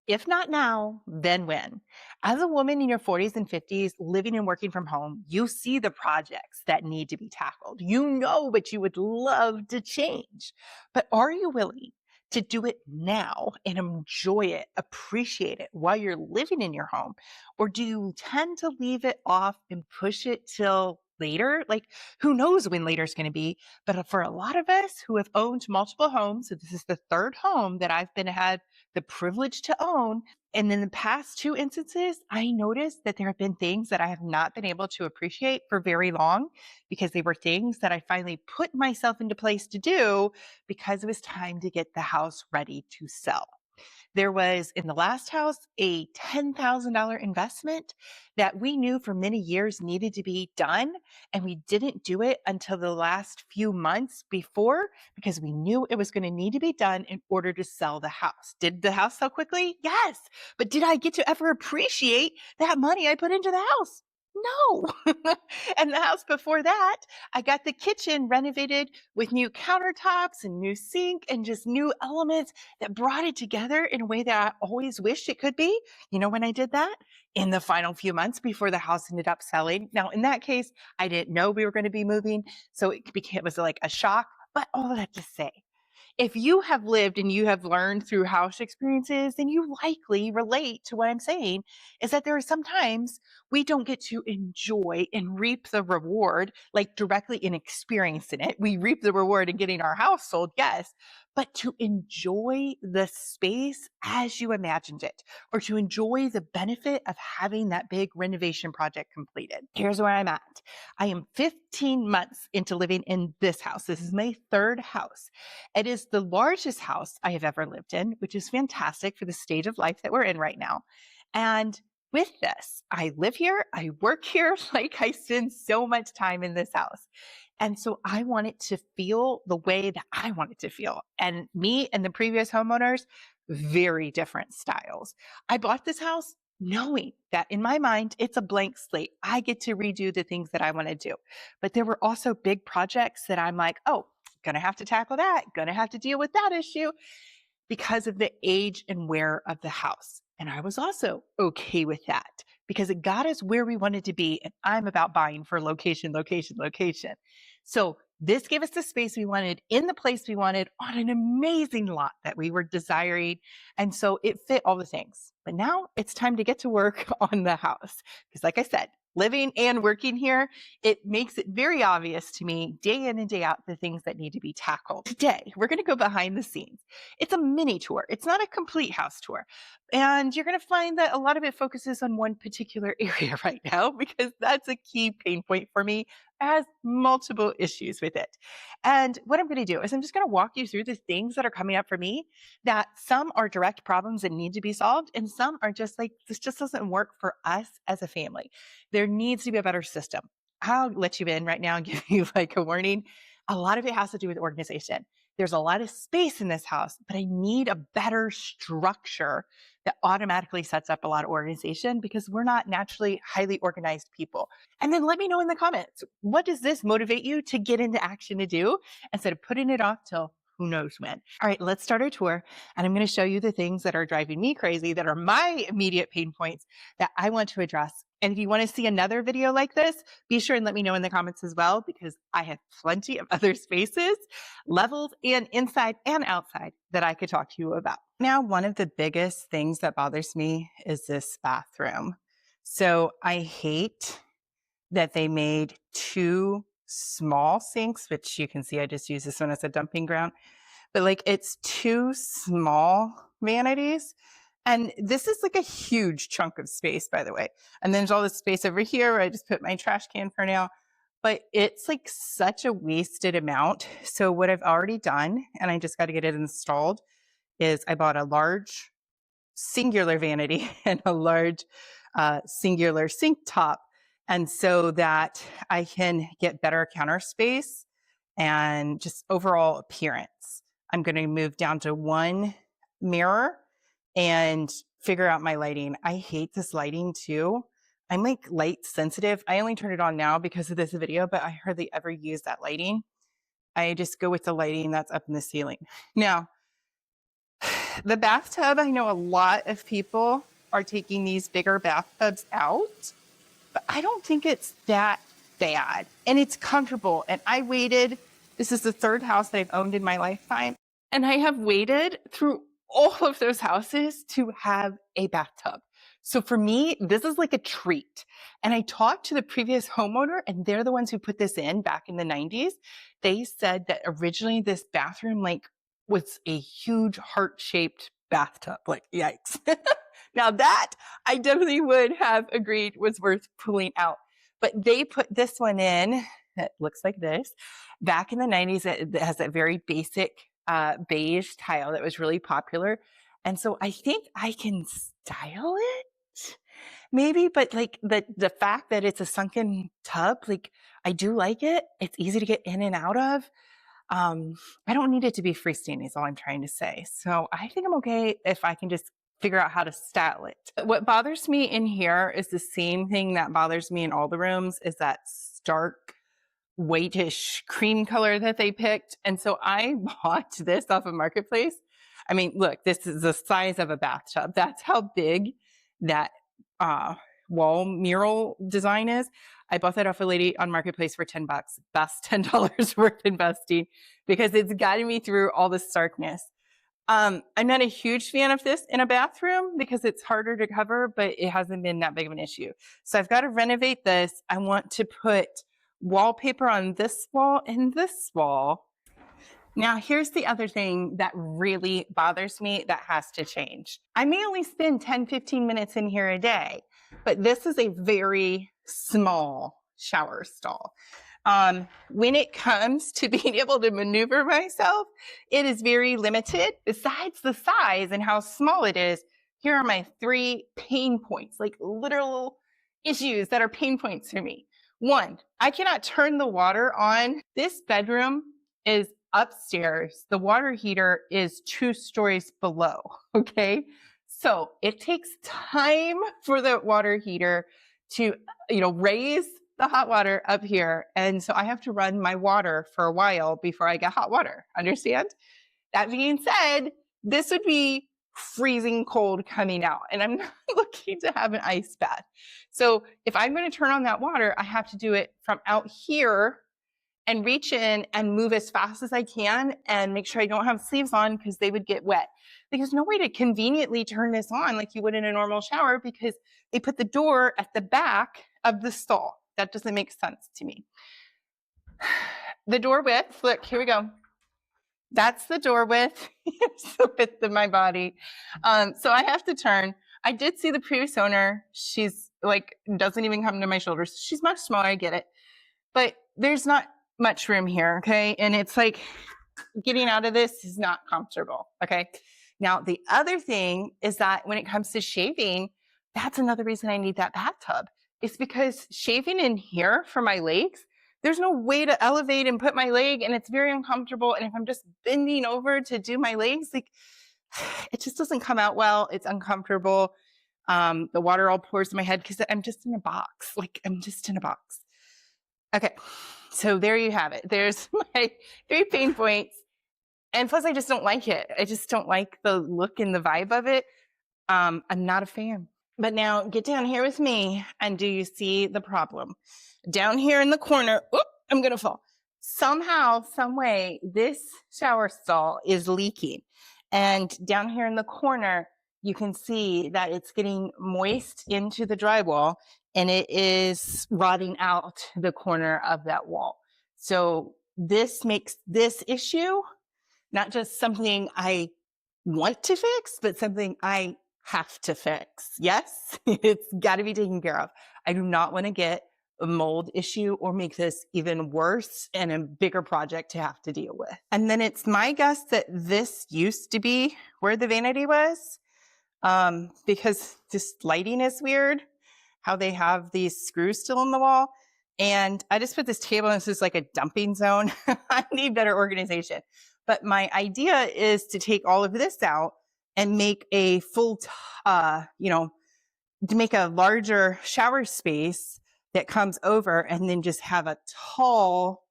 If not now, then when? As a woman in your 40s and 50s, living and working from home, you see the projects that need to be tackled. You know what you would love to change. But are you willing to do it now and enjoy it, appreciate it while you're living in your home? Or do you tend to leave it off and push it till later? Like, who knows when later is going to be? But for a lot of us who have owned multiple homes, so this is the third home that I've been had the privilege to own. And in the past two instances, I noticed that there have been things that I have not been able to appreciate for very long because they were things that I finally put myself into place to do because it was time to get the house ready to sell. There was in the last house a $10,000 investment that we knew for many years needed to be done. And we didn't do it until the last few months before because we knew it was going to need to be done in order to sell the house. Did the house sell quickly? Yes. But did I get to ever appreciate that money I put into the house? No. And the house before that, I got the kitchen renovated with new countertops and new sink and just new elements that brought it together in a way that I always wished it could be. You know, when I did that in the final few months before the house ended up selling. Now, in that case, I didn't know we were going to be moving. So it was like a shock. But all of that to say, if you have lived and you have learned through house experiences, then you likely relate to what I'm saying is that there are some times we don't get to enjoy and reap the reward, like directly in experiencing it. We reap the reward in getting our house sold, yes, but to enjoy the space as you imagined it, or to enjoy the benefit of having that big renovation project completed. Here's where I'm at. I am 15 months into living in this house. This is my third house. It is the largest house I have ever lived in, which is fantastic for the stage of life that we're in right now. And with this, I live here, I work here, like I spend so much time in this house. And so I want it to feel the way that I want it to feel. And me and the previous homeowners, very different styles. I bought this house knowing that in my mind, it's a blank slate. I get to redo the things that I want to do. But there were also big projects that I'm like, oh, gonna have to tackle that, gonna have to deal with that issue because of the age and wear of the house. And I was also okay with that because it got us where we wanted to be. And I'm about buying for location, location, location. So this gave us the space we wanted in the place we wanted on an amazing lot that we were desiring. And so it fit all the things. But now it's time to get to work on the house. Because like I said, living and working here, it makes it very obvious to me day in and day out the things that need to be tackled. Today, we're going to go behind the scenes. It's a mini tour. It's not a complete house tour. And you're going to find that a lot of it focuses on one particular area right now because that's a key pain point for me. It has multiple issues with it. And what I'm going to do is I'm just going to walk you through the things that are coming up for me that some are direct problems that need to be solved and some are just like, this just doesn't work for us as a family. There needs to be a better system. I'll let you in right now and give you like a warning. A lot of it has to do with organization. There's a lot of space in this house, but I need a better structure that automatically sets up a lot of organization because we're not naturally highly organized people. And then let me know in the comments, what does this motivate you to get into action to do instead of putting it off till who knows when? All right, let's start our tour. And I'm going to show you the things that are driving me crazy, that are my immediate pain points that I want to address. And if you want to see another video like this, be sure and let me know in the comments as well, because I have plenty of other spaces, levels, and inside and outside that I could talk to you about. Now, one of the biggest things that bothers me is this bathroom. So I hate that they made two small sinks, which you can see I just use this one as a dumping ground, but like it's two small vanities. And this is like a huge chunk of space, by the way. And then there's all this space over here where I just put my trash can for now. But it's like such a wasted amount. So what I've already done, and I just got to get it installed, is I bought a large singular vanity and a large singular sink top. And so that I can get better counter space and just overall appearance. I'm going to move down to one mirror and figure out my lighting. I hate this lighting too. I'm like light sensitive. I only turn it on now because of this video, but I hardly ever use that lighting. I just go with the lighting that's up in the ceiling. Now, The bathtub, I know a lot of people are taking these bigger bathtubs out, but I don't think it's that bad. And it's comfortable. And I waited, this is the third house that I've owned in my lifetime. And I have waited through all of those houses to have a bathtub. So for me, this is like a treat. And I talked to the previous homeowner, and they're the ones who put this in back in the 90s. They said that originally this bathroom like was a huge heart-shaped bathtub. Like, yikes. Now that I definitely would have agreed was worth pulling out. But they put this one in that looks like this. Back in the 90s, it has that very basic beige tile that was really popular. And so I think I can style it maybe, but like the fact that it's a sunken tub, like I do like it. It's easy to get in and out of. I don't need it to be freestanding is all I'm trying to say. So I think I'm okay if I can just figure out how to style it. What bothers me in here is the same thing that bothers me in all the rooms, is that stark whitish cream color that they picked. And so I bought this off of Marketplace. I mean, look, this is the size of a bathtub. That's how big that wall mural design is. I bought that off a lady on Marketplace for $10. Best $10 worth investing, because it's gotten me through all the starkness. I'm not a huge fan of this in a bathroom because it's harder to cover, but it hasn't been that big of an issue. So I've got to renovate this. I want to put wallpaper on this wall and this wall. Now, here's the other thing that really bothers me that has to change. I may only spend 10, 15 minutes in here a day, but this is a very small shower stall. When it comes to being able to maneuver myself, it is very limited. Besides the size and how small it is, here are my 3 pain points, like literal issues that are pain points for me. 1, I cannot turn the water on. This bedroom is upstairs. The water heater is 2 stories below, okay? So it takes time for the water heater to, raise the hot water up here. And so I have to run my water for a while before I get hot water, understand? That being said, this would be freezing cold coming out, and I'm not looking to have an ice bath. So if I'm going to turn on that water, I have to do it from out here and reach in and move as fast as I can and make sure I don't have sleeves on because they would get wet. There's no way to conveniently turn this on like you would in a normal shower because they put the door at the back of the stall. That doesn't make sense to me. The door width, look, here we go. That's the door width. It's the width of my body. So I have to turn. I did see the previous owner. She's like, doesn't even come to my shoulders. She's much smaller, I get it. But there's not much room here, okay? And it's like, getting out of this is not comfortable, okay? Now, the other thing is that when it comes to shaving, that's another reason I need that bathtub. It's because shaving in here for my legs, there's no way to elevate and put my leg, and it's very uncomfortable. And if I'm just bending over to do my legs, like, it just doesn't come out well. It's uncomfortable. The water all pours in my head because I'm just in a box. Like, I'm just in a box. Okay, so there you have it. There's my 3 pain points. And plus, I just don't like it. I just don't like the look and the vibe of it. I'm not a fan. But now get down here with me, and do you see the problem? Down here in the corner, whoop, I'm gonna fall. Somehow, some way, this shower stall is leaking. And down here in the corner, you can see that it's getting moist into the drywall, and it is rotting out the corner of that wall. So this makes this issue not just something I want to fix, but something I have to fix. Yes, it's got to be taken care of. I do not want to get a mold issue or make this even worse and a bigger project to have to deal with. And then it's my guess that this used to be where the vanity was, because this lighting is weird, how they have these screws still in the wall. And I just put this table, and this is like a dumping zone. I need better organization. But my idea is to take all of this out and make a full, to make a larger shower space that comes over, and then just have a tall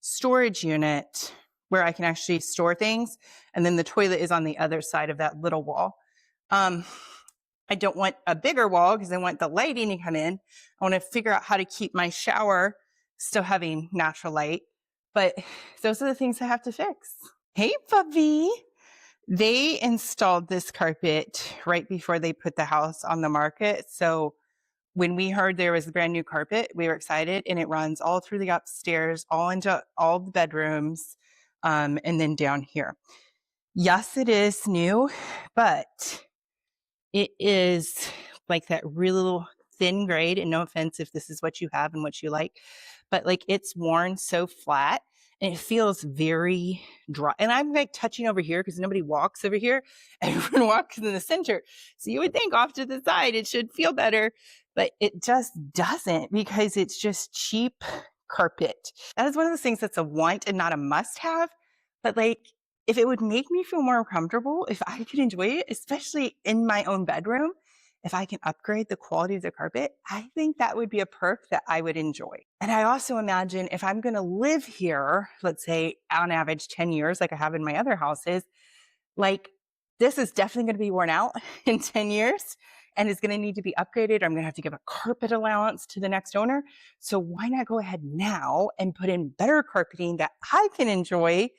storage unit where I can actually store things. And then the toilet is on the other side of that little wall. I don't want a bigger wall because I want the lighting to come in. I want to figure out how to keep my shower still having natural light. But those are the things I have to fix. Hey, puppy. They installed this carpet right before they put the house on the market. So when we heard there was a brand new carpet, we were excited, and it runs all through the upstairs, all into all the bedrooms, and then down here. Yes, it is new, but it is like that real thin grade, and no offense if this is what you have and what you like, but like it's worn so flat and it feels very dry. And I'm like touching over here because nobody walks over here. Everyone walks in the center. So you would think off to the side it should feel better, but it just doesn't because it's just cheap carpet. That is one of those things that's a want and not a must have. But like, if it would make me feel more comfortable, if I could enjoy it, especially in my own bedroom, if I can upgrade the quality of the carpet, I think that would be a perk that I would enjoy. And I also imagine if I'm going to live here, let's say on average 10 years, like I have in my other houses, like this is definitely going to be worn out in 10 years and is going to need to be upgraded. I'm going to have to give a carpet allowance to the next owner. So why not go ahead now and put in better carpeting that I can enjoy?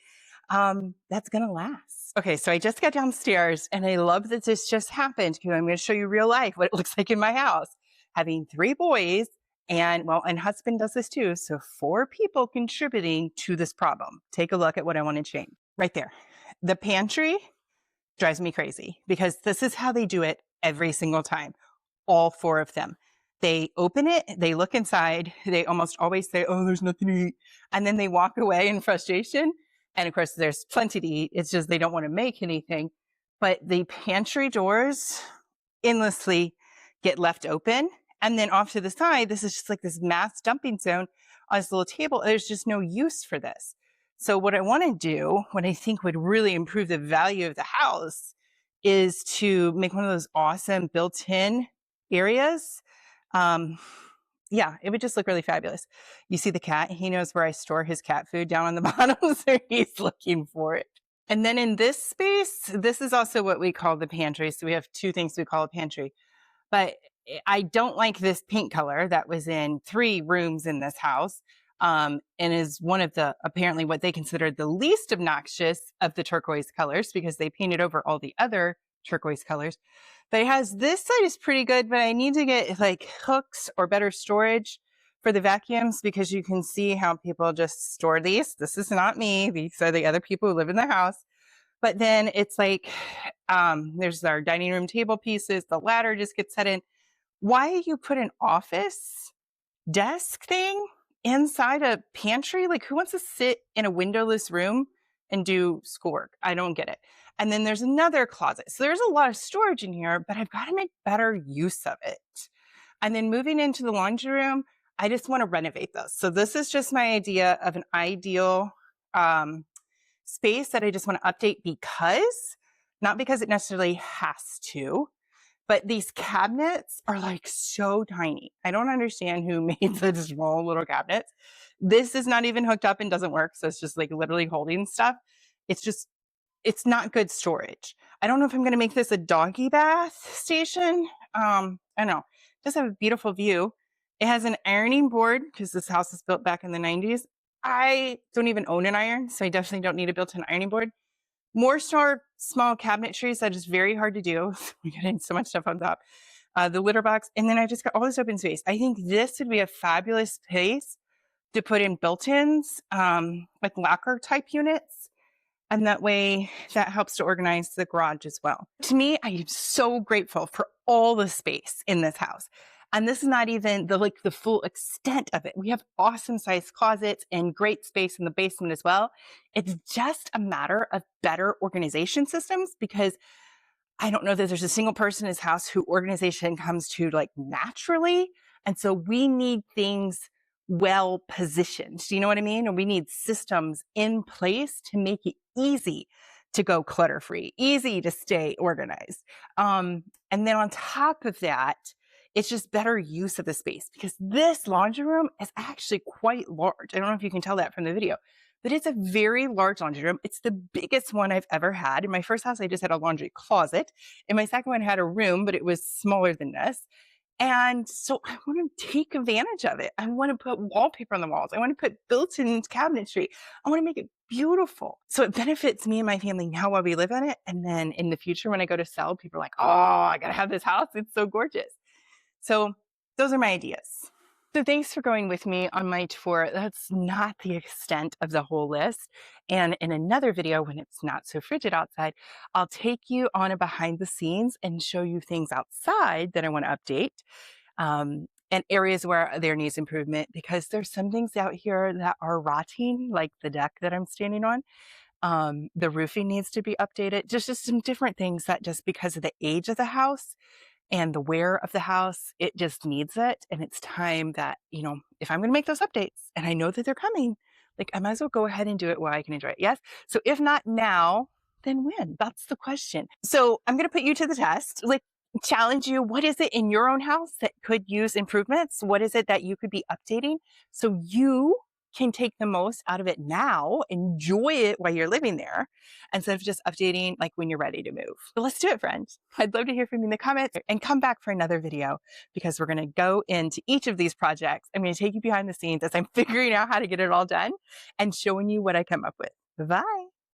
That's going to last. Okay, so I just got downstairs and I love that this just happened because I'm going to show you real life what it looks like in my house. Having 3 boys and husband does this too. So 4 people contributing to this problem. Take a look at what I want to change right there. The pantry drives me crazy because this is how they do it every single time. All 4 of them. They open it, they look inside, they almost always say, oh, there's nothing to eat. And then they walk away in frustration. And of course, there's plenty to eat. It's just they don't want to make anything. But the pantry doors endlessly get left open. And then off to the side, this is just like this mass dumping zone on this little table. There's just no use for this. So what I want to do, what I think would really improve the value of the house, is to make one of those awesome built-in areas. Yeah, it would just look really fabulous. You see the cat, he knows where I store his cat food down on the bottom, so he's looking for it. And then in this space, this is also what we call the pantry. So we have 2 things we call a pantry. But I don't like this pink color that was in 3 rooms in this house, and is one of the, apparently what they consider the least obnoxious of the turquoise colors because they painted over all the other turquoise colors. But it has, this side is pretty good, but I need to get like hooks or better storage for the vacuums because you can see how people just store these. This is not me. These are the other people who live in the house. But then it's like, there's our dining room table pieces. The ladder just gets set in. Why you put an office desk thing inside a pantry? Like who wants to sit in a windowless room and do schoolwork? I don't get it. And then there's another closet. So there's a lot of storage in here, but I've got to make better use of it. And then moving into the laundry room, I just want to renovate those. So this is just my idea of an ideal space that I just want to update because, not because it necessarily has to, but these cabinets are like so tiny. I don't understand who made the small little cabinets. This is not even hooked up and doesn't work. So it's just like literally holding stuff. It's not good storage. I don't know if I'm going to make this a doggy bath station. I don't know. It does have a beautiful view. It has an ironing board because this house was built back in the 90s. I don't even own an iron, so I definitely don't need a built-in ironing board. More small cabinetries that is very hard to do. We're getting so much stuff on top. The litter box. And then I just got all this open space. I think this would be a fabulous place to put in built-ins, like locker type units. And that way that helps to organize the garage as well. To me, I am so grateful for all the space in this house. And this is not even the full extent of it. We have awesome sized closets and great space in the basement as well. It's just a matter of better organization systems because I don't know that there's a single person in this house who organization comes to like naturally. And so we need things well positioned. Do you know what I mean? And we need systems in place to make it easy to go clutter free, easy to stay organized. And then on top of that, it's just better use of the space because this laundry room is actually quite large. I don't know if you can tell that from the video, But it's a very large laundry room. It's the biggest one I've ever had. In my first house, I just had a laundry closet. In my second one, I had a room, but it was smaller than this. And so I want to take advantage of it. I want to put wallpaper on the walls. I want to put built-in cabinetry. I want to make it beautiful. So it benefits me and my family now while we live in it. And then in the future, when I go to sell, people are like, oh, I got to have this house. It's so gorgeous. So those are my ideas. So thanks for going with me on my tour. That's not the extent of the whole list. And in another video, when it's not so frigid outside, I'll take you on a behind the scenes and show you things outside that I want to update, and areas where there needs improvement, because there's some things out here that are rotting, like the deck that I'm standing on. The roofing needs to be updated. Just some different things that, just because of the age of the house and the wear of the house, it just needs it. And it's time that, if I'm going to make those updates and I know that they're coming, like, I might as well go ahead and do it while I can enjoy it. Yes. So if not now, then when? That's the question. So I'm going to put you to the test, like, challenge you. What is it in your own house that could use improvements? What is it that you could be updating so you can take the most out of it now, enjoy it while you're living there, instead of just updating like when you're ready to move? So let's do it, friends. I'd love to hear from you in the comments, and come back for another video, because we're going to go into each of these projects. I'm going to take you behind the scenes as I'm figuring out how to get it all done and showing you what I come up with. Bye.